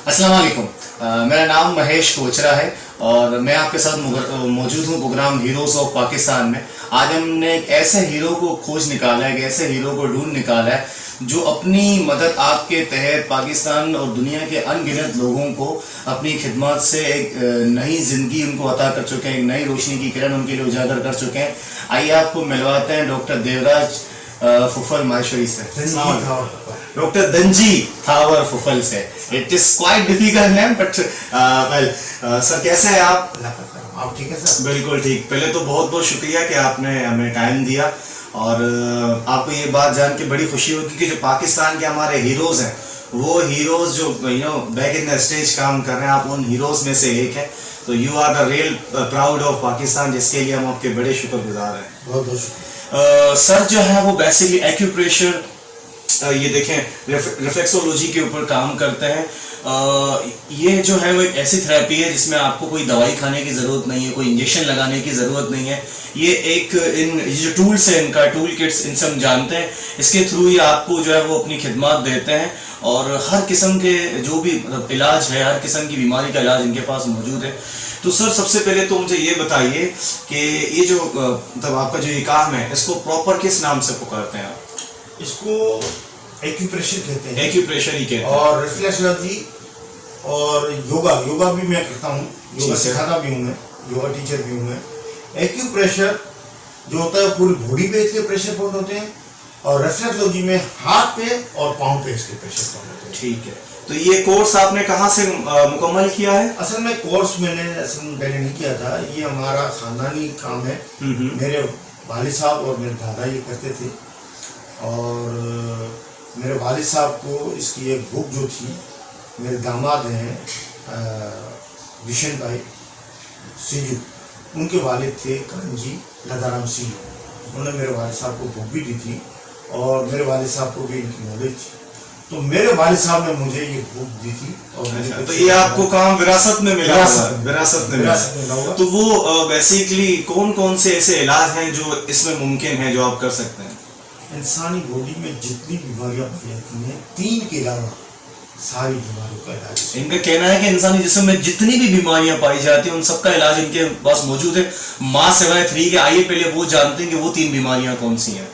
अस्सलाम वालेकुम। मेरा नाम महेश कोचरा है और मैं आपके साथ मौजूद हूँ प्रोग्राम हीरोज ऑफ पाकिस्तान में। आज हमने एक ऐसे हीरो को खोज निकाला है, एक ऐसे हीरो को ढूंढ निकाला है जो अपनी मदद आपके तहत पाकिस्तान और दुनिया के अनगिनत लोगों को अपनी खिदमत से एक नई ज़िंदगी उनको अता कर चुके हैं, एक नई रोशनी की किरण उनके लिए उजागर कर चुके हैं। आइए आपको मिलवाते हैं डॉक्टर देवराज फुफल माहेश्वरी से। डॉक्टर दंजी थावर फुफल से। It is quite difficult name but well sir, कैसे हैं आप? आप ठीक है सर? बिल्कुल ठीक। पहले तो बहुत बहुत शुक्रिया कि आपने हमें टाइम दिया और आपको ये बात जान के बड़ी खुशी होगी कि जो पाकिस्तान के हमारे हीरोज हैं, वो हीरोज जो बैक इन द स्टेज काम कर रहे हैं, आप उन हीरोज में से एक है। तो you are the real proud of Pakistan, जिसके लिए हम आपके बड़े शुक्रगुजार हैं। बहुत बहुत शुक्रिया। सर जो है वो बेसिकली एक्यूप्रेशर, ये देखें, रिफ्लेक्सोलॉजी के ऊपर काम करते हैं। ये जो है वो एक ऐसी थेरेपी है जिसमें आपको कोई दवाई खाने की ज़रूरत नहीं है, कोई इंजेक्शन लगाने की ज़रूरत नहीं है। ये एक ये जो टूल्स है, इनका टूल किट्स, इनसे हम जानते हैं, इसके थ्रू ही आपको जो है वो अपनी खिदमत देते हैं और हर किस्म के जो भी इलाज है, हर किस्म की बीमारी का इलाज इनके पास मौजूद है। तो सर, सबसे पहले तो मुझे ये बताइए कि ये जो मतलब आपका जो ये काम है, इसको प्रॉपर किस नाम से पुकारते हैं आप? इसको एक्यूप्रेशर कहते हैं। एक्यूप्रेशर ही कहते हैं। और रिफ्लेक्सोलॉजी और योगा भी मैं करता हूँ, योगा सिखाता भी हूँ, मैं योगा टीचर भी हूँ मैं। एक्यूप्रेशर जो होता है पूरी बॉडी पे इसके प्रेशर पॉइंट होते हैं और रिफ्लेक्सोलॉजी में हाथ पे और पाँव पे इसके प्रेशर पॉइंट होते हैं। ठीक है। तो ये कोर्स आपने कहाँ से मुकम्मल किया है? असल में कोर्स मैंने पहले नहीं किया था, ये हमारा खानदानी काम है। मेरे वालिद साहब और मेरे दादा ये करते थे और मेरे वालिद साहब को इसकी एक बुक जो थी, मेरे दामाद हैं विशन भाई सिंजू, उनके वालिद थे करंजी लदाराम सिंह, उन्होंने मेरे वालिद साहब को बुक भी दी थी और मेरे वालिद साहब को भी इनकी नॉलेज थी। तो मेरे वालिद साहब ने मुझे ये बुक दी थी और तो ये आपको काम विरासत में मिला? विरासत में मिला होगा। तो वो बेसिकली कौन कौन से ऐसे इलाज हैं जो इसमें मुमकिन है, जो आप कर सकते हैं? इंसानी बॉडी में जितनी बीमारियां पाई जाती हैं, 3 के अलावा सारी बीमारियों का इलाज। इनका कहना है कि इंसानी जिस्म में जितनी भी बीमारियां पाई जाती हैं उन सबका इलाज इनके पास मौजूद है, माँ सिवाय 3 के। आइए पहले वो जानते हैं कि वो 3 बीमारियां कौन सी हैं।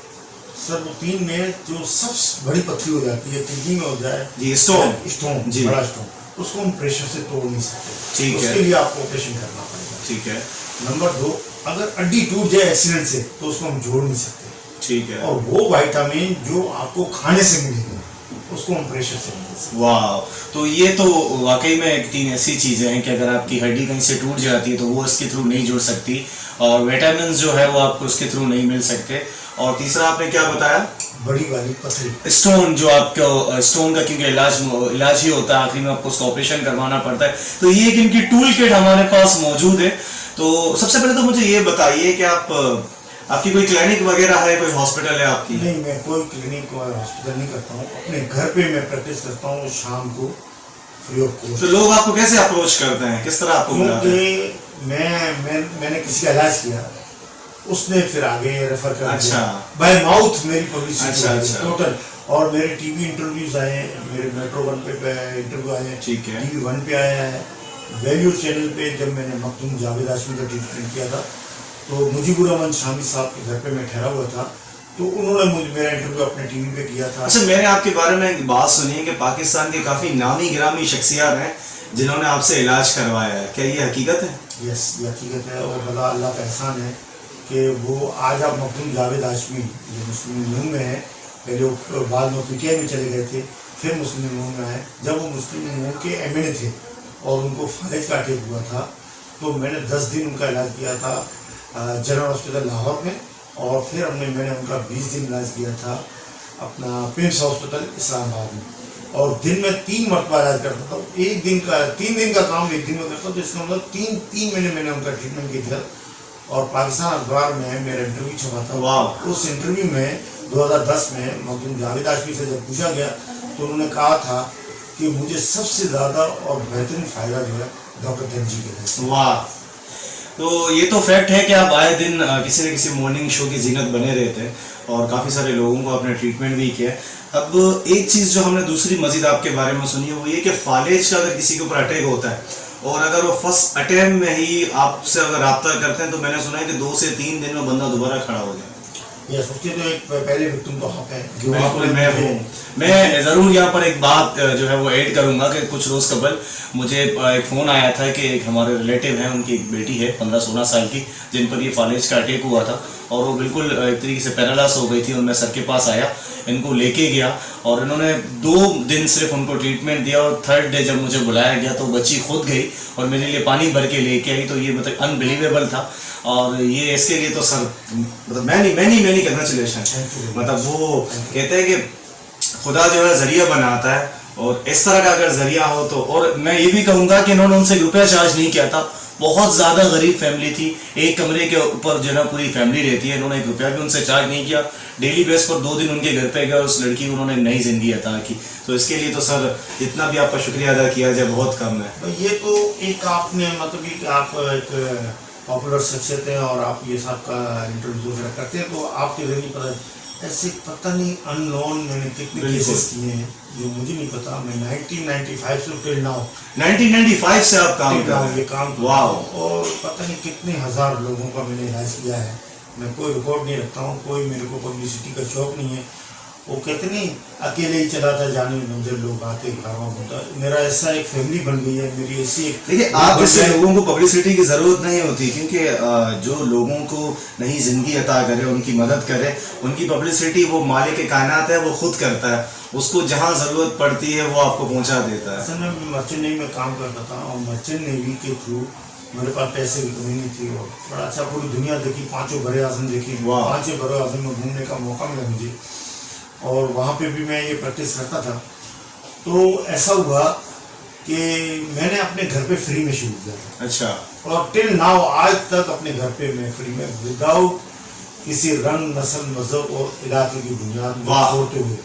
सर, वो 3 में जो सबसे बड़ी पथरी हो जाती है, किडनी में हो जाए जी, स्टोन जी, बड़ा स्टोन, उसको हम प्रेशर से तोड़ नहीं सकते। ठीक है। उसके लिए आपको ऑपरेशन करना पड़ेगा। ठीक है। नंबर 2, अगर हड्डी टूट जाए एक्सीडेंट से तो उसको हम जोड़ नहीं सकते। ठीक है। और वो विटामिन जो आपको खाने से मिलेगा उसको हम प्रेशर से नहीं दे सकते। वाह, तो ये तो वाकई में 3 ऐसी चीज़ें हैं कि अगर आपकी हड्डी कहीं से टूट जाती है तो वो इसके थ्रू नहीं जुड़ सकती और विटामिन जो है वो आपको उसके थ्रू नहीं मिल सकते। और तीसरा आपने क्या बताया? बड़ी वाली पथरी, स्टोन, जो आपको स्टोन का क्योंकि इलाज ही होता है, आखिरी में आपको उसका ऑपरेशन करवाना पड़ता है। तो ये एक इनकी टूल किट हमारे पास मौजूद है। तो सबसे पहले तो मुझे ये बताइए कि आपकी कोई क्लिनिक वगैरह है, कोई हॉस्पिटल है आपकी? नहीं, मैं कोई क्लिनिक और हॉस्पिटल नहीं करता हूँ, अपने घर पे मैं प्रैक्टिस करता हूँ शाम को फ्री ऑफ कॉस्ट। तो लोग आपको कैसे अप्रोच करते हैं, किस तरह आपको मिलाते हैं? मैंने किसी का इलाज किया, उसने फिर आगे रेफर कर अच्छा, बाय माउथ मेरी पब्लिसिटी अच्छा। टोटल। और मेरे टीवी इंटरव्यूज आए हैं, मेरे मेट्रो 1 पे इंटरव्यू आए हैं, ठीक है। TV 1 पे आया है, वैल्यू चैनल पे जब मैंने मखदूम जावेद हाशमी का ट्रीटमेंट किया था तो मुजीबुर रहमान शामी साहब के घर पे मैं ठहरा हुआ था, तो उन्होंने मेरा इंटरव्यू अपने टीवी पे किया था। अच्छा, मैंने आपके बारे में एक बात सुनी है कि पाकिस्तान के काफ़ी नामी गिरामी शख्सियत हैं जिन्होंने आपसे इलाज करवाया है, क्या ये हकीकत है? यस, ये हकीकत है और बड़ा अल्लाह का एहसान है कि वो आज आप मखदूम जावेद हाशमी जो मुस्लिम लीग में है, पहले वो बाद में PTI में चले गए थे, फिर मुस्लिम लीग में आए। जब वो मुस्लिम लीग के MNA थे और उनको फालिज का अटैक हुआ था तो मैंने 10 दिन उनका इलाज किया था जनरल हॉस्पिटल लाहौर में और फिर मैंने उनका 20 दिन इलाज किया था अपना पिम्स हॉस्पिटल इस्लामाबाद में और दिन में 3 मरतबा इलाज करता था। 3 दिन का काम 1 दिन में करता, तो इसका मतलब 3 महीने मैंने उनका ट्रीटमेंट किया था और पाकिस्तान अखबार में मेरा इंटरव्यू छपा था। उस इंटरव्यू में 2010 में मखदूम जावेद हाशमी से जब पूछा गया तो उन्होंने कहा था कि मुझे सबसे ज़्यादा और बेहतरीन फ़ायदा जो है डॉक्टर दंजी के। वाह, तो ये तो फैक्ट है कि आप आए दिन किसी न किसी मॉर्निंग शो की जीनत बने रहते हैं और काफ़ी सारे लोगों को आपने ट्रीटमेंट भी किया है। अब एक चीज़ जो हमने दूसरी मजीद आपके बारे में सुनी है वो ये कि फालेज का अगर किसी के ऊपर अटैक होता है और अगर वो फर्स्ट अटैम्प में ही आपसे अगर रब्ता करते हैं तो मैंने सुना है कि 2 से 3 दिन में बंदा दोबारा खड़ा हो जाए। या सोचिए, तो एक पहले विक्टिम तो आप हैं जो बिल्कुल मैं हूँ। मैं ज़रूर यहाँ पर एक बात जो है वो ऐड करूँगा कि कुछ रोज़ कबल मुझे एक फ़ोन आया था कि एक हमारे रिलेटिव हैं, उनकी एक बेटी है 15-16 साल की, जिन पर ये फालेज का अटैक हुआ था और वो बिल्कुल एक तरीके से पैरालाइज हो गई थी। और मैं सर के पास आया, इनको लेके गया और इन्होंने 2 दिन सिर्फ उनको ट्रीटमेंट दिया और 3rd डे जब मुझे बुलाया गया तो बच्ची खुद गई और मेरे लिए पानी भर के लेके आई। तो ये मतलब अनबिलीवेबल था और ये इसके लिए तो सर मतलब मैनी कंग्रेचुलेशन। मतलब वो कहते हैं कि खुदा जो है जरिया बनाता है और इस तरह का अगर जरिया हो तो। और मैं ये भी कहूँगा कि इन्होंने उनसे रुपया चार्ज नहीं किया था, बहुत ज़्यादा गरीब फैमिली थी, एक कमरे के ऊपर जो है पूरी फैमिली रहती है, इन्होंने 1 रुपया भी उनसे चार्ज नहीं किया। डेली बेस पर 2 दिन उनके घर पे गए और उस लड़की को उन्होंने नई जिंदगी अता की। तो इसके लिए तो सर जितना भी आपका शुक्रिया अदा किया जाए बहुत कम है। तो ये तो एक आपने मतलब कि आप एक पॉपुलर शख्सियत हैं और आप ये सब का इंटरव्यू वगैरह करते हैं, तो आपके जरिए पता ऐसे पता नहीं अननोन मैंने कितने केसेस किए हैं जो मुझे नहीं पता। मैं 1995 से टिल नाउ 1995 से आप काम कर रहे हैं? ये काम वाह। और पता नहीं कितने हजार लोगों का मैंने इलाज किया है। मैं कोई रिकॉर्ड नहीं रखता हूँ, कोई मेरे को पब्लिसिटी का शौक नहीं है। वो कहते नहीं अकेले ही चला था, जाने मंजिल लोग आते घर होता। मेरा ऐसा एक फैमिली बन गई है मेरी ऐसी एक। देखिए आप जैसे लोगों को पब्लिसिटी की ज़रूरत नहीं होती, क्योंकि जो लोगों को नई ज़िंदगी अता करे, उनकी मदद करे, उनकी पब्लिसिटी वो मालिक के कायनात है, वो खुद करता है। उसको जहाँ ज़रूरत पड़ती है वो आपको पहुँचा देता है। असल में मर्चेंट नेवी में काम करता था और मर्चेंट नेवी के थ्रू मेरे पास पैसे की कमी नहीं थी और बड़ा अच्छा पूरी दुनिया देखी, 5 बड़े आज़म देखी, 5 बड़े आज़म में घूमने का मौका मिला मुझे और वहाँ पे भी मैं ये प्रैक्टिस करता था। तो ऐसा हुआ कि मैंने अपने घर पे फ्री में शुरू किया था। अच्छा। और टिल नाउ आज तक अपने घर पे मैं फ्री में विदाउट किसी रंग, नस्ल, मजहब और इलाके की बुनियाद में छोड़ते हुए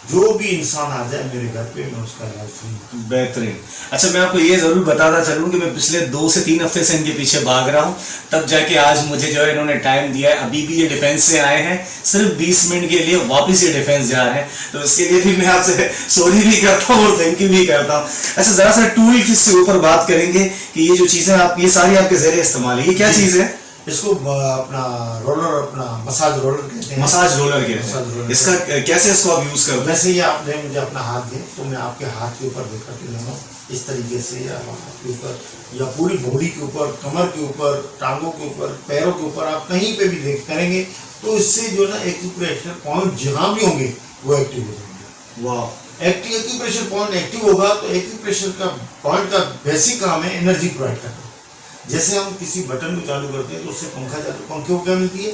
जो भी इंसान आ जाए मेरे घर पे मैं उसका इलाज फ्री। बेहतरीन। अच्छा मैं आपको ये ज़रूर बताता चलूँ कि मैं पिछले 2 से 3 हफ्ते से इनके पीछे भाग रहा हूँ, तब जाके आज मुझे जो है इन्होंने टाइम दिया है। अभी भी ये डिफेंस से आए हैं, सिर्फ 20 मिनट के लिए वापस ये डिफेंस जा रहे हैं, तो इसके लिए भी मैं आपसे सॉरी भी करता हूँ और थैंक यू भी करता हूँ। अच्छा ज़रा सा टूल के ऊपर बात करेंगे कि ये जो चीज़ें आप ये सारी आपके ज़रिए इस्तेमाल है, ये क्या चीज़ है? इसको अपना रोलर, अपना मसाज रोलर कहते हैं। मसाज रोलर कहते हैं। इसका कैसे इसको आप यूज करते हैं? वैसे ये आपने मुझे अपना हाथ दिया तो मैं आपके हाथ के ऊपर देकर के लूँगा इस तरीके से, या हाथ के ऊपर या पूरी बॉडी के ऊपर, कमर के ऊपर, टांगों के ऊपर, पैरों के ऊपर, आप कहीं पे भी देख करेंगे तो इससे जो ना एक्यूप्रेशर पॉइंट जहाँ भी होंगे वो एक्टिव हो जाएंगे। वाह। एक्यूप्रेशर पॉइंट एक्टिव होगा तो एक्यूप्रेशर का पॉइंट का बेसिक काम है एनर्जी प्रोवाइड करना। जैसे हम किसी बटन को चालू करते हैं तो उससे पंखा चालू, पंखे को क्या मिलती है?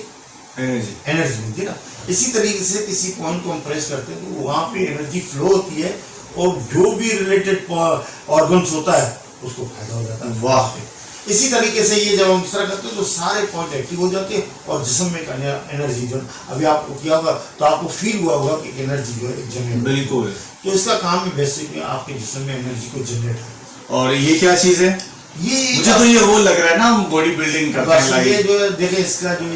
एनर्जी मिलती है ना। इसी तरीके से किसी पॉइंट को हम प्रेस करते हैं तो वहाँ पे एनर्जी फ्लो होती है और जो भी रिलेटेड ऑर्गन्स होता है उसको फायदा हो जाता है। वाह। इसी तरीके से ये जब हम इस तरह करते हैं तो सारे पॉइंट एक्टिव हो जाते हैं और जिस्म में एनर्जी जो अभी आपको किया होगा तो आपको फील हुआ होगा कि एनर्जी जो है जनरेट। बिल्कुल। तो इसका काम है बेसिकली आपके जिस्म में एनर्जी को जनरेट है। और ये क्या चीज़ है? ये मुझे तो ये वो लग रहा है ना बॉडी बिल्डिंग करते हैं। ये जो है देखे इसका जो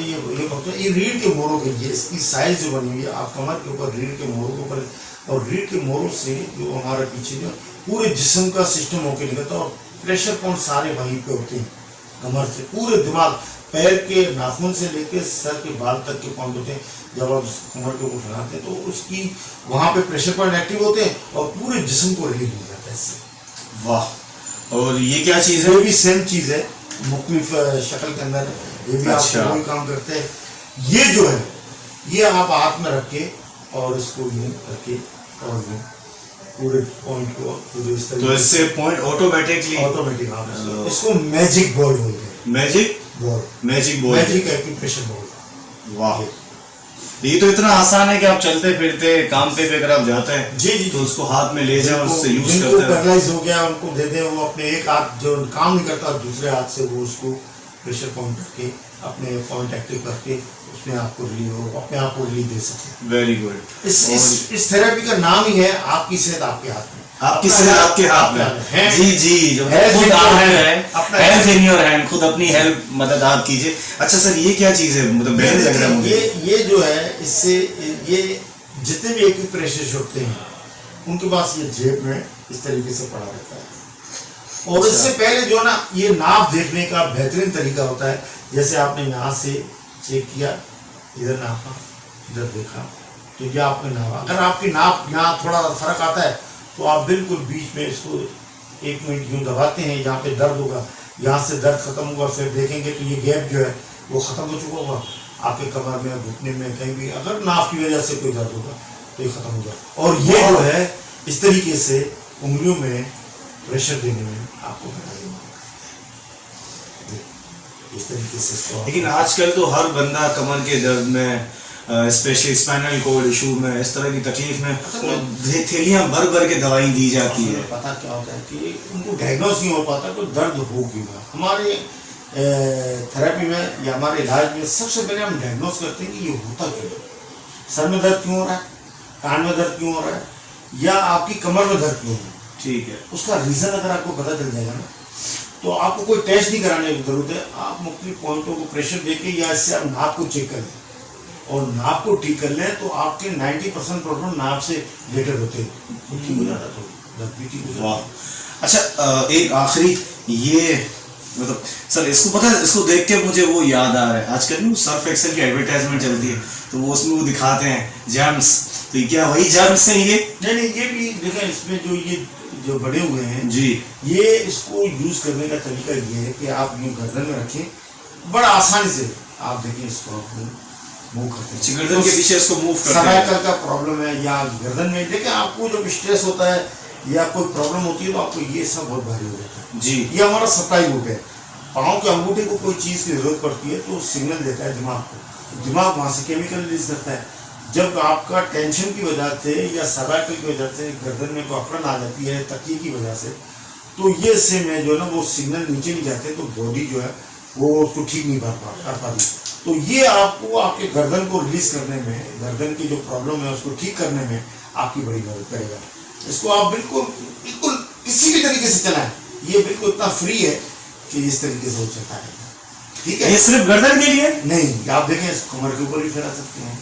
ये रीढ़ के मोरों के लिए इसकी साइज जो बनी हुई है, आप कमर के ऊपर रीढ़ के मोरों के ऊपर और रीढ़ के मोरों से जो हमारे पीछे जो पूरे जिस्म का सिस्टम होके निकलता है और प्रेशर पॉइंट सारे वहीं पे होते हैं। कमर से पूरे दिमाग, पैर के नाखून से लेकर सर के बाल तक के पॉइंट होते हैं। जब आप कमर के ऊपर फैलाते हैं तो उसकी वहाँ पे प्रेशर पॉइंट एक्टिव होते हैं और पूरे जिस्म को रिलीज हो जाता है इससे। वाह। और ये क्या चीज़ है? ये भी सेम चीज़ है, मुख्तलिफ शक्ल के अंदर है, ये भी अच्छा। आप कोई काम करते हैं। ये जो है ये आप हाथ में रख के और इसको यूं करके और यूं पूरे पॉइंट को पूरे इस तरीके तो इससे पॉइंट ऑटोमेटिक ऑटोमेटिक इसको मैजिक बॉल बोलते हैं। Magic ball, magic ball, magic acupressure ball. वाह। ये तो इतना आसान है कि आप चलते फिरते काम पे अगर आप जाते हैं जी जी तो उसको हाथ में ले जाओ, उससे यूज जिनको करते हैं। पैरालाइज हो गया उनको दे दें, वो अपने एक हाथ जो काम नहीं करता दूसरे हाथ से वो उसको प्रेशर पॉइंट करके अपने पॉइंट एक्टिव करके उसमें आपको रिलीज हो, अपने आप को रिलीज दे सकते हैं। Very good. इस थेरेपी का नाम ही है आपकी सेहत आपके हाथ में। आपकी अपना सिर्फ health आपके हाथ में है। जी जी, जो है Health खुद in your आप hand। है, अपना health health- in your hand, खुद अपनी हेल्प मदद आप कीजिए। अच्छा सर, ये क्या चीज है, मतलब ये बेहद लग रहा है मुझे। ये जो है, इससे ये जितने भी एक्यूप्रेशर्स होते हैं उनके पास ये जेब में इस तरीके से पड़ा रहता है। और इससे पहले जो ना, ये नाप देखने का बेहतरीन तरीका होता है। जैसे आपने यहाँ से चेक किया, इधर नापा, इधर देखा, तो ये आपने नापा। अगर आपकी नाप यहाँ थोड़ा फर्क आता है तो आप बिल्कुल बीच में इसको 1 मिनट यूँ दबाते हैं, यहाँ पे दर्द होगा, यहाँ से दर्द खत्म होगा, फिर देखेंगे तो ये गैप जो है वो खत्म हो चुका होगा। आपके कमर में, घुटने में, कहीं भी अगर नाप की वजह से कोई दर्द होगा तो ये खत्म होगा। और ये जो है इस तरीके से उंगलियों में प्रेशर देने में आपको बढ़ाई इस तरीके से इसको। लेकिन आजकल तो हर बंदा कमर के दर्द में, स्पेशली स्पाइनल कोड इशू में, इस तरह की तकलीफ में थैलियां भर भर के दवाई दी जाती है। पता क्या होता है कि उनको डायग्नोस नहीं हो पाता तो दर्द हो क्यों ना। हमारे थेरेपी में या हमारे इलाज में सबसे पहले हम डायग्नोस करते हैं कि ये होता क्यों है। सर में दर्द क्यों हो रहा है, कान में दर्द क्यों हो रहा है, या आपकी कमर में दर्द क्यों हो रहा है। ठीक है, उसका रीज़न अगर आपको पता चल जाएगा ना, तो आपको कोई टेस्ट नहीं कराने की जरूरत है। आप मुख्तलिफ पॉइंटों को प्रेशर देके या इससे आप नाप को चेक कर लें, और नाप को ठीक कर लें तो आपके 90% प्रॉब्लम नाप से रिलेटेड होते हैं, तो ठीक हो जाता, तो दर्द भी ठीक हो जाता। वाह। अच्छा, एक आखिरी, ये मतलब सर इसको पता है, इसको देख के मुझे वो याद आ रहा है, आजकल ना सर्फ एक्सेल की एडवर्टाइजमेंट चलती है, तो वो उसमें वो दिखाते हैं जर्म्स, तो ये क्या वही जर्म्स हैं ये? नहीं, ये भी देखें, इसमें जो ये जो बड़े हुए हैं जी, ये इसको यूज करने का तरीका ये है कि आप यूँ गर्दन में रखें, बड़ा आसानी से आप देखिए इसको मूव करते हैं। गर्दन के पीछे इसको मूव करते हैं। सर्वाइकल का प्रॉब्लम है या गर्दन में, देखिए आपको जब स्ट्रेस होता है या कोई प्रॉब्लम होती है तो आपको ये सब बहुत भारी हो जाता है। जी, ये हमारा सप्लाई रूट है। पाँव के अंगूठे को कोई चीज़ की जरूरत पड़ती है तो सिग्नल देता है दिमाग को, दिमाग वहाँ से केमिकल रिलीज करता है। जब आपका टेंशन की वजह से या सर्वाइकल की वजह से गर्दन में कोई अकड़न आ जाती है तकिए की वजह से, तो ये से में जो है ना वो सिग्नल नीचे नहीं जाते, तो बॉडी जो है वो उसको ठीक नहीं कर पाती। तो ये आपको आपके गर्दन को रिलीज करने में, गर्दन की जो प्रॉब्लम है उसको ठीक करने में आपकी बड़ी मदद करेगा। इसको आप बिल्कुल बिल्कुल किसी भी तरीके से चलाएं, ये बिल्कुल इतना फ्री है कि इस तरीके से हो सकता है। ठीक है, ये सिर्फ गर्दन के लिए? नहीं, आप देखें इस कमर के ऊपर भी फैला सकते हैं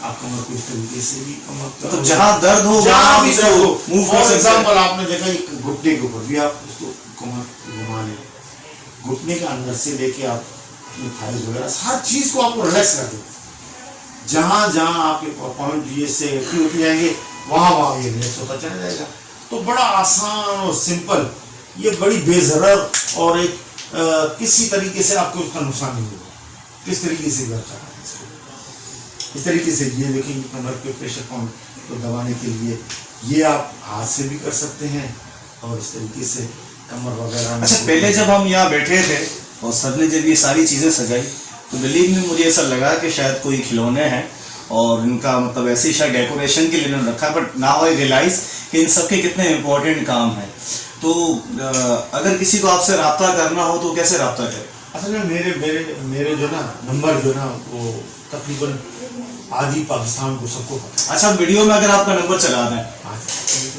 आप, कमर को इस तरीके से भी, कमर तो जहाँ दर्द हो जहाँ भी दर्द हो, मूव कर फॉर सकते हैं। एग्जाम्पल आपने देखा एक घुटने के ऊपर भी आप इसको कमर घुमा लें, घुटने के अंदर से लेके आप अपनी थाइज वगैरह हर चीज को आपको रिलैक्स कर दें। जहाँ जहाँ आपके पॉइंट ये से एक्टिव होते जाएंगे वहाँ वहाँ ये रिलैक्स होता चला जाएगा। तो बड़ा आसान और सिंपल, ये बड़ी बेजरर और एक किसी तरीके से आपको उसका नुकसान नहीं होगा। किस तरीके से वर्क कर रहा है इसको, इस तरीके से ये देखिए कमर के प्रेशर पॉइंट को दबाने के लिए ये आप हाथ से भी कर सकते हैं और इस तरीके से कमर वगैरह में। अच्छा, पहले जब हम यहाँ बैठे थे और सर ने जब ये सारी चीज़ें सजाई तो बिलीव में मुझे ऐसा लगा कि शायद कोई खिलौने हैं और इनका मतलब ऐसे ही शायद डेकोरेशन के लिए इन्होंने रखा, बट नाउ आई रियलाइज कि इन सब के कितने इम्पोर्टेंट काम हैं। तो अगर किसी को आपसे रब्ता करना हो तो कैसे रब्ता करें? असल में मेरे मेरे मेरे जो ना नंबर जो ना वो तकरीबन आधी पाकिस्तान को सबको पता है। अच्छा, वीडियो में अगर आपका नंबर चला दें, आज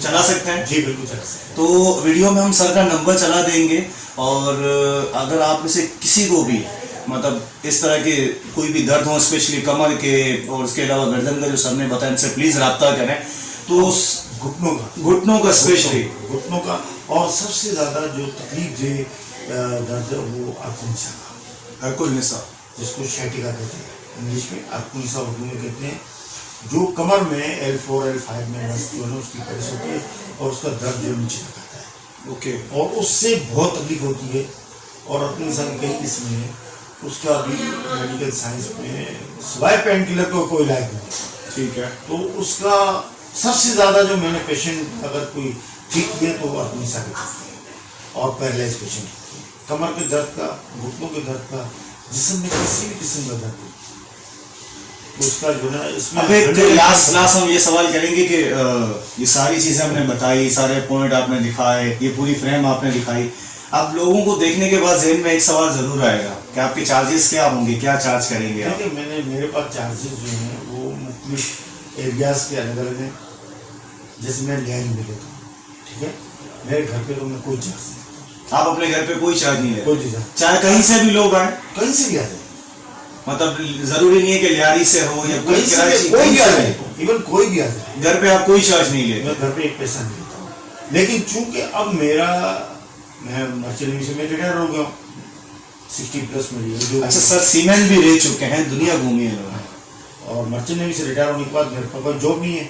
चला सकते हैं? जी बिल्कुल चला सकते हैं। तो वीडियो में हम सर का नंबर चला देंगे, और अगर आप में से किसी को भी मतलब इस तरह के कोई भी दर्द हो, स्पेशली कमर के और उसके अलावा गर्दन का जो सर ने बताया, इनसे प्लीज़ रब्ता करें। तो घुटनों का स्पेशली घुटनों का, और सबसे ज़्यादा जो तकलीफ दे दर्द है वो अर्कुनिसा का, अर्कुनिसा, जिसको शैटिका कहते हैं इंग्लिश में, अर्कुनिसा उर्दू में कहते हैं। जो कमर में L4 L5 में नस जो है ना उसकी प्रेस होती है और उसका दर्द जो नीचे तक आता है। ओके। और उससे बहुत तकलीफ होती है, और अर्कुनिसा की कई किस्में हैं, उसका भी मेडिकल साइंस में सिवाय पेन किलर को कोई इलाज नहीं। ठीक है। तो उसका सबसे ज़्यादा जो मैंने पेशेंट अगर कोई ठीक किया तो वो अर्कुनिसा के ठीक किए, और पैरालाइज पेशेंट ठीक किए। कमर के दर्द का, घुटनों के दर्द का, जिस्म में किसी भी किस्म का दर्द, तो उसका जो है इसमें अब एक लास्ट हम ये सवाल करेंगे कि ये सारी चीज़ें आपने बताई, सारे पॉइंट आपने दिखाए, ये पूरी फ्रेम आपने दिखाई, अब लोगों को देखने के बाद जहन में एक सवाल जरूर आएगा कि आपके चार्जेस क्या होंगे, क्या चार्ज करेंगे आप? देखिए मेरे पास चार्जेस जो हैं वो मुख्तलिफ एरियाज़ के अलग अलग हैं। जैसे मैं लिहाज में लेता हूँ, ठीक है। मेरे घर पे तो मैं कोई चार्ज नहीं, आप अपने घर पे कोई चार्ज नहीं लेते, कोई चीज चाहे कहीं से भी लोग आए? कहीं से भी आ जाए, मतलब जरूरी नहीं है कि लियारी से हो या कोई कहीं से कराची, कोई कहीं भी आ से जाए, भी। इवन कोई भी आ जाए, घर पे आप कोई चार्ज नहीं लेते? मैं घर पे एक पैसा नहीं लेता हूँ। लेकिन चूंकि अब मैं मर्चेंट नेवी से मैं रिटायर हो गया हूँ, 60+ मेरी एज हो गई। अच्छा सर, सीमेंट भी रह चुके हैं, दुनिया घूमी है इन्होंने। और मर्चेंट नेवी से रिटायर होने के बाद मेरे पास कोई जॉब नहीं है,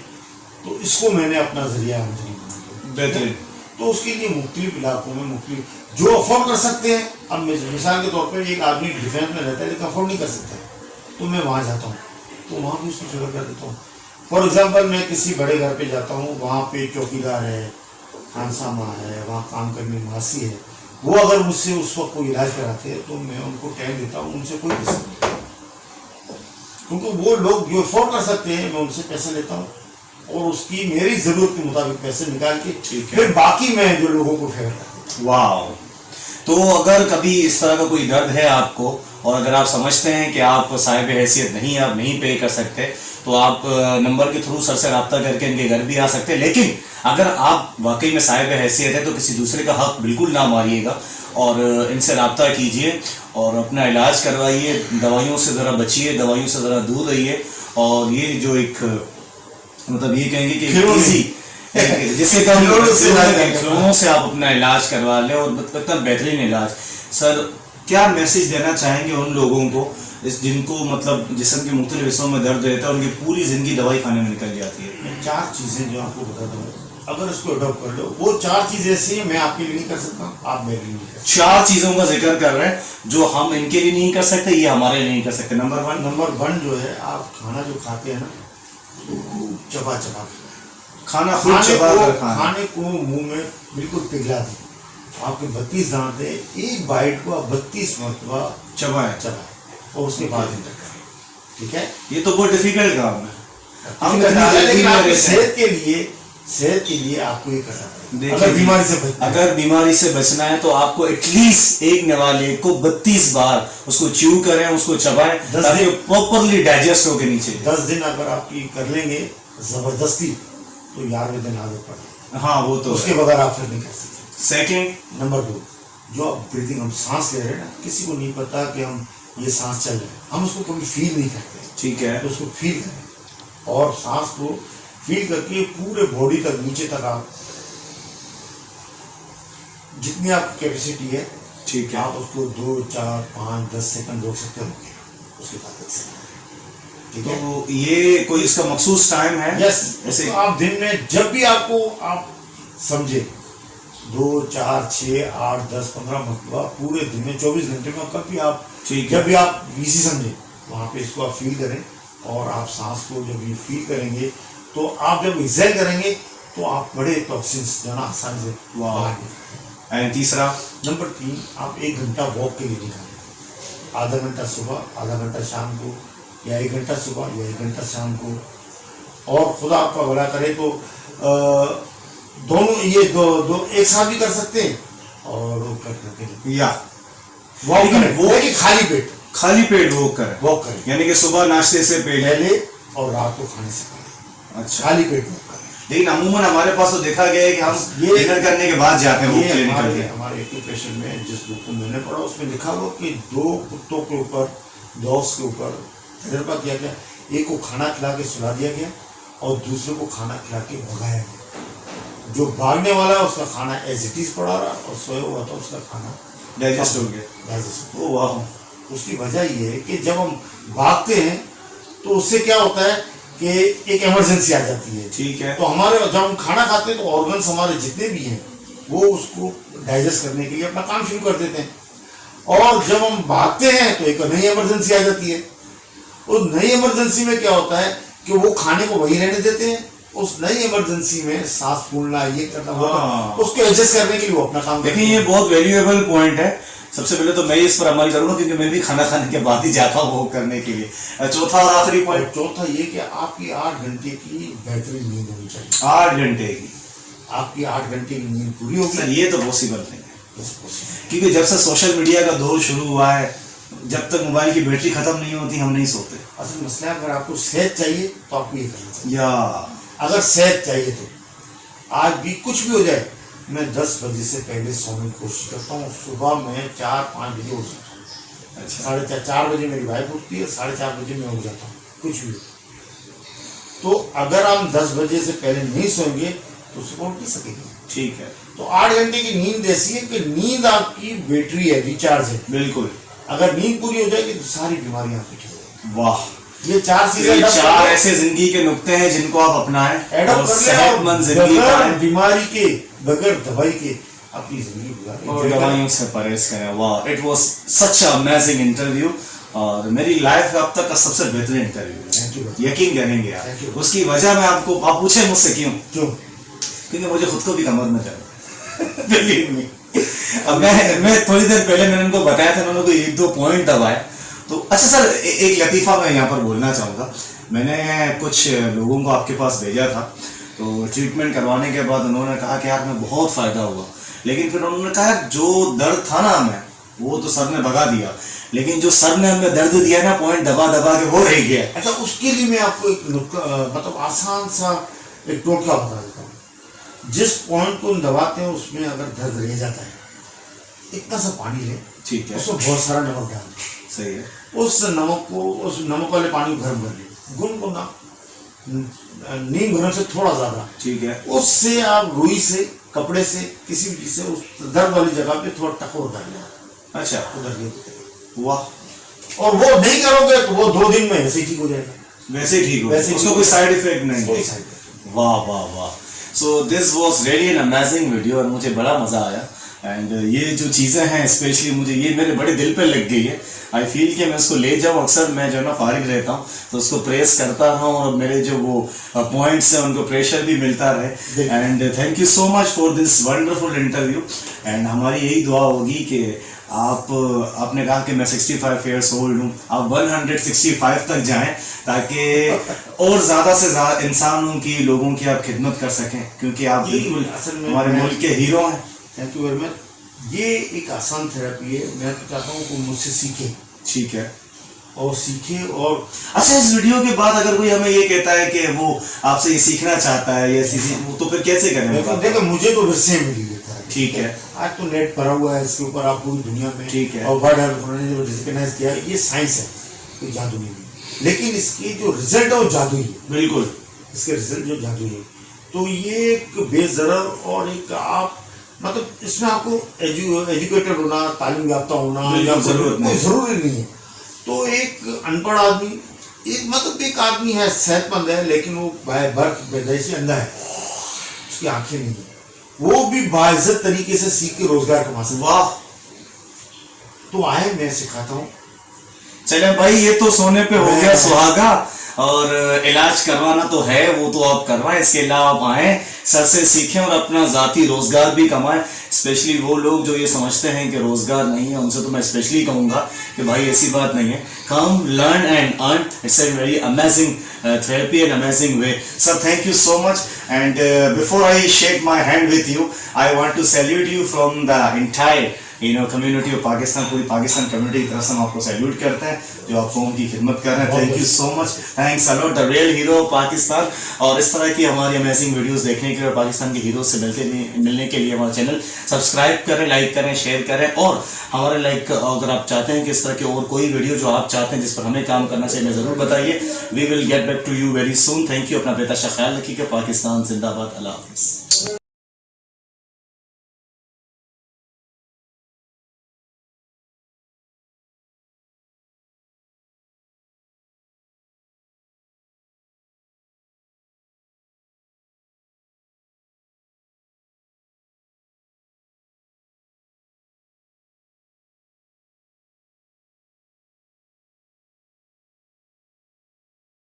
तो इसको मैंने अपना जरिया आमदनी बना लिया। बेहतरीन। तो उसके लिए मुख्तलिफ इलाकों में मुख्तलिफ जो अफोर्ड कर सकते हैं, अब मिसाल के तौर पर एक आदमी डिफेंस में रहता है लेकिन अफोर्ड नहीं कर सकता है, तो मैं वहाँ जाता हूँ, तो वहाँ भी उसको फेवर कर देता हूँ। फॉर एग्जाम्पल मैं किसी बड़े घर पे जाता हूँ, वहाँ पे चौकीदार है, खानसामा है, वहाँ काम करने मासी है, वो अगर मुझसे उस वक्त कोई इलाज कराते हैं तो मैं उनको टाइम देता हूँ, उनसे कोई पैसा नहीं, क्योंकि वो लोग जो अफोर्ड कर सकते हैं मैं उनसे पैसा लेता हूँ और उसकी मेरी जरूरत के मुताबिक पैसे निकाल के फिर बाकी मैं जो लोगों को फेवर करता हूँ। वाह। तो अगर कभी इस तरह का कोई दर्द है आपको, और अगर आप समझते हैं कि आप साहिब हैसियत नहीं, आप नहीं पे कर सकते, तो आप नंबर के थ्रू सर से रब्ता करके इनके घर भी आ सकते हैं। लेकिन अगर आप वाकई में साहिब हैसियत है तो किसी दूसरे का हक बिल्कुल ना मारिएगा और इनसे रब्ता कीजिए और अपना इलाज करवाइए, दवाइयों से ज़रा बचिए, दवाइयों से ज़रा दूर रहिए। और ये जो एक मतलब ये कहेंगे कि इजी जिससे कम खिलौनों से आप अपना इलाज करवा लें और एकदम बेहतरीन इलाज। सर क्या मैसेज देना चाहेंगे उन लोगों को जिनको मतलब जिस्म के मुख्तलिफ हिस्सों में दर्द रहता है, उनकी पूरी जिंदगी दवाई खाने में निकल जाती है? मैं 4 चीज़ें जो आपको बता दूँ, अगर उसको अडॉप्ट कर लो, वो 4 चीज़ ऐसी हैं मैं आपके लिए नहीं कर सकता, आप मेरे लिए नहीं कर सकते। 4 चीजों का जिक्र कर रहे हैं जो हम इनके लिए नहीं कर सकते, ये हमारे लिए नहीं कर सकते। नंबर 1 जो है, आप खाना जो खाते हैं ना, चबा चबा खाना खूब चबा कर खाना। खाने को मुंह में बिल्कुल पिघला दें। आपके 32 दांत है, एक बाइट को आप 32 मरतबा चबाएं और उसके बाद इंटर करें, ठीक है। ये तो बहुत डिफिकल्ट काम है। हम लेकिन आपकी सेहत के लिए आपको ये करना है। अगर बीमारी से बचना है तो आपको एटलीस्ट एक नवाले को 32 बार उसको च्यू करें, उसको चबाएं ताकि प्रॉपरली डाइजेस्ट हो के नीचे। 10 दिन अगर आपकी कर लेंगे जबरदस्ती तो 11वें दिन आदत पड़ेगी। हाँ वो तो उसके बगैर आप फिर नहीं कर सकते। सेकंड, नंबर 2, जो आप ब्रीथिंग, हम सांस ले रहे हैं ना, किसी को नहीं पता कि हम ये सांस चल रहे हैं, हम उसको कभी फील नहीं करते, ठीक है। तो उसको फील करें और सांस को फील करके पूरे बॉडी तक, नीचे तक आप जितनी आपकी कैपेसिटी है, ठीक है, आप उसको 2, 4, 5, 10 सेकंड रोक सकते हो उसकी ताकत से, ठीक है। तो ये कोई इसका मखसूस टाइम है? यस, ऐसे आप दिन में जब भी आपको आप समझे 2, 4, 6, 8, 10, 15 मरतबा पूरे दिन में 24 घंटे में कभी आप जब भी आप बिजी समझे वहाँ पे इसको आप फील करें और आप सांस को जब ये फील करेंगे तो आप जब एक्सेल करेंगे तो आप बड़े टॉक्सिन्स जो ना आसानी से बाहर निकलते हैं। एंड तीसरा, नंबर 3, आप 1 घंटा वॉक के लिए निकालें, आधा घंटा सुबह, आधा घंटा शाम को, या 1 घंटा सुबह या 1 घंटा शाम को। और खुदा आपका भला करे तो दोनों ये दो एक साथ भी कर सकते हैं और वो करके या वॉक करें, वो कि खाली पेट वॉक करें, यानी कि सुबह नाश्ते से पहले और रात को खाने से पहले। अच्छा, खाली पेट वॉक करें। लेकिन अमूमन हमारे पास तो देखा गया है कि हम डिनर करने के बाद जाते हैं वॉक के लिए निकल के। हमारे एक पेशेंट में जिस बुक को मैंने पढ़ा उसमें लिखा हुआ कि 2 कुत्तों के ऊपर, डॉग्स के ऊपर तजर्बा किया गया। एक को खाना खिला के सुला दिया गया और दूसरे को खाना खिला के भगाया गया। जो भागने वाला है उसका खाना एज इट इज पड़ा रहा और सोया हुआ था उसका खाना डाइजेस्ट हो गया। ओ वाह। उसकी वजह ये है कि जब हम भागते हैं तो उससे क्या होता है कि एक इमरजेंसी आ जाती है, ठीक है। तो हमारे जब हम खाना खाते हैं तो ऑर्गन्स हमारे जितने भी हैं वो उसको डाइजेस्ट करने के लिए अपना काम शुरू कर देते हैं। और जब हम भागते हैं तो एक नई इमरजेंसी आ जाती है। उस नई इमरजेंसी में क्या होता है कि वो खाने को वही रहने देते हैं। उस नई इमरजेंसी में सांस फूलना, ये करना होगा, उसको एडजस्ट करने के लिए वो अपना काम। देखिए ये बहुत वैल्यूएबल पॉइंट है। सबसे पहले तो मैं इस पर अमल करूंगा क्योंकि मैं भी खाना खाने के बाद ही जाता हूँ वॉक करने के लिए। चौथा और आखिरी पॉइंट, चौथा ये कि आपकी 8 घंटे की बेहतरीन नींद होनी चाहिए। 8 घंटे की? आपकी 8 घंटे की नींद पूरी होगी? सर ये तो पॉसिबल नहीं है, क्योंकि जब से सोशल मीडिया का दौर शुरू हुआ है, जब तक मोबाइल की बैटरी खत्म नहीं होती हम नहीं सोते। असल मसला है, अगर आपको सेहत चाहिए तो आपको ये करना चाहिए। या अगर सेहत चाहिए तो आज भी कुछ भी हो जाए, मैं 10 बजे से पहले सोने की कोशिश करता हूँ। सुबह मैं 4-5 बजे उठ जाता हूँ। अच्छा 4:30 बजे मेरी वाइफ उठती है, 4:30 बजे मैं उठ जाता हूँ, कुछ भी हो। तो अगर हम 10 बजे से पहले नहीं सोएंगे तो सुबह उठ नहीं सकेंगे। ठीक है, तो 8 घंटे की नींद ऐसी है कि नींद आपकी बैटरी है, रिचार्ज है। बिल्कुल। अगर नींद पूरी हो जाएगी तो सारी बीमारियां आपको ठीक हो जाएगी। वाह, ये 4 ये चीजें 4 ऐसे जिंदगी के नुक्ते हैं जिनको आप अपनाएं और एडॉप्ट कर सेहतमंद जिंदगी बगैर पाएं बीमारी के, बगैर दवाई के अपनी जिंदगी गुजारें। और दवाइयों से परहेज करें। वाह, it was such a amazing interview और मेरी लाइफ का अब तक का सबसे बेहतरीन Thank you, इंटरव्यू। brother. यकीन करेंगे Thank you. आप। उसकी वजह मैं आपको, आप पूछे मुझसे क्यों? क्यों? क्योंकि मुझे खुद को भी कमर में दर्द है। Believe me. अब मैं थोड़ी देर पहले मैंने उनको बताया था, उन्होंने कोई 1-2 पॉइंट दबाए। तो अच्छा सर, एक लतीफ़ा मैं यहाँ पर बोलना चाहूँगा। मैंने कुछ लोगों को आपके पास भेजा था, तो ट्रीटमेंट करवाने के बाद उन्होंने कहा कि यार हमें बहुत फ़ायदा हुआ, लेकिन फिर उन्होंने कहा यार जो दर्द था ना हमें, वो तो सर ने भगा दिया, लेकिन जो सर ने हमें दर्द दिया ना, पॉइंट दबा दबा के वो रह गया। अच्छा, उसके लिए मैं आपको एक मतलब आसान सा एक टोटका बता देता हूँ। जिस पॉइंट को हम दबाते हैं उसमें अगर दर्द रह जाता है, इतना सा पानी ले, ठीक है, उसमें बहुत सारा नमक डाल दे। सही है। उस नमक वाले पानी को गर्म कर ले, गुनगुना, नीम गर्म से थोड़ा ज्यादा, ठीक है, उससे आप रुई से, कपड़े से, किसी भी चीज से उस दर्द वाली जगह पे थोड़ा टकोर कर लेना। अच्छा, उधर ये वाह। और वो नहीं करोगे तो वो 2 दिन में ऐसे ही ठीक हो जाएगा। वैसे ही ठीक हो, वैसे उसका कोई साइड इफेक्ट नहीं कोई है। Side effect. वाह वाह वाह। So this was really an amazing video और मुझे बड़ा मज़ा आया। एंड ये जो चीज़ें हैं स्पेशली मुझे ये मेरे बड़े दिल पे लग गई है। आई फील कि मैं उसको ले जाऊँ, अक्सर मैं जो है ना फारिग रहता हूँ तो उसको प्रेस करता रहा हूँ और मेरे जो वो पॉइंट्स हैं उनको प्रेशर भी मिलता रहे। And thank you so much for this wonderful interview. And हमारी यही दुआ होगी कि आपने कहा कि मैं 65 ईयर्स ओल्ड हूँ, आप 165 तक जाएं ताकि और ज़्यादा से ज़्यादा इंसानों की, लोगों की आप खिदमत कर सकें, क्योंकि आप बिल्कुल हमारे मुल्क के हीरो हैं। Thank you very much. ये एक आसान थेरेपी है, मैं तो चाहता हूँ कि मुझसे सीखे। ठीक है, और सीखे। और अच्छा, इस वीडियो के बाद अगर कोई हमें ये कहता है कि वो आपसे ये सीखना चाहता है या तो फिर कैसे करें? देखो, मुझे तो वैसे मिली है। ठीक है, आज तो नेट भरा हुआ है, इसके ऊपर आप पूरी दुनिया में, ठीक है, और वर्ल्ड हेल्थ ऑर्गेनाइजेशन ने रिकॉग्नाइज किया है, ये साइंस है, कोई जादू नहीं है। लेकिन इसकी जो रिजल्ट है वो जादुई है। बिल्कुल, इसके रिजल्ट जो जादुई है। तो ये एक बेजरर और एक आप मतलब इसमें आपको एजुकेटेड होना, तालीम याफ्ता होना या कोई जरूरी नहीं है। तो एक अनपढ़ आदमी, एक आदमी है, सेहतमंद है, लेकिन वो बाय बर्थ पैदाइशी अंधा है, उसकी आंखें नहीं है, वो भी बाइज्जत तरीके से सीख के रोजगार कमा सकता। वाह। तो आए, मैं सिखाता हूँ। चले भाई, ये तो सोने पे हो गया सुहागा, और इलाज करवाना तो है, वो तो आप करवाएं, इसके अलावा आप आए, सर से सीखें और अपना जाती रोजगार भी कमाएं। स्पेशली वो लोग जो ये समझते हैं कि रोजगार नहीं है, उनसे तो मैं स्पेशली कहूँगा कि भाई ऐसी बात नहीं है, come learn and earn, it's a very amazing therapy and amazing way. Sir, thank you so much. And before I shake my hand with you, I want to salute you from the entire community of Pakistan. पूरी Pakistan community की तरफ से हम आपको salute करते हैं जो आप कौम की खिदमत कर रहे हैं। Thank you so much, thanks a lot, the real hero of Pakistan. और इस तरह की हमारी अमेजिंग वीडियोस देखने के लिए और पाकिस्तान के हीरो से मिलने के लिए हमारा चैनल सब्सक्राइब करें, लाइक करें, शेयर करें। और हमारे अगर आप चाहते हैं कि इस तरह के और कोई वीडियो जो आप चाहते हैं जिस पर हमें काम करना चाहिए, ज़रूर बताइए। We will get back to you very soon. Thank you. अपना बेहतर ख्याल रखिएगा। पाकिस्तान जिंदाबाद। अल्लाह हाफिज़।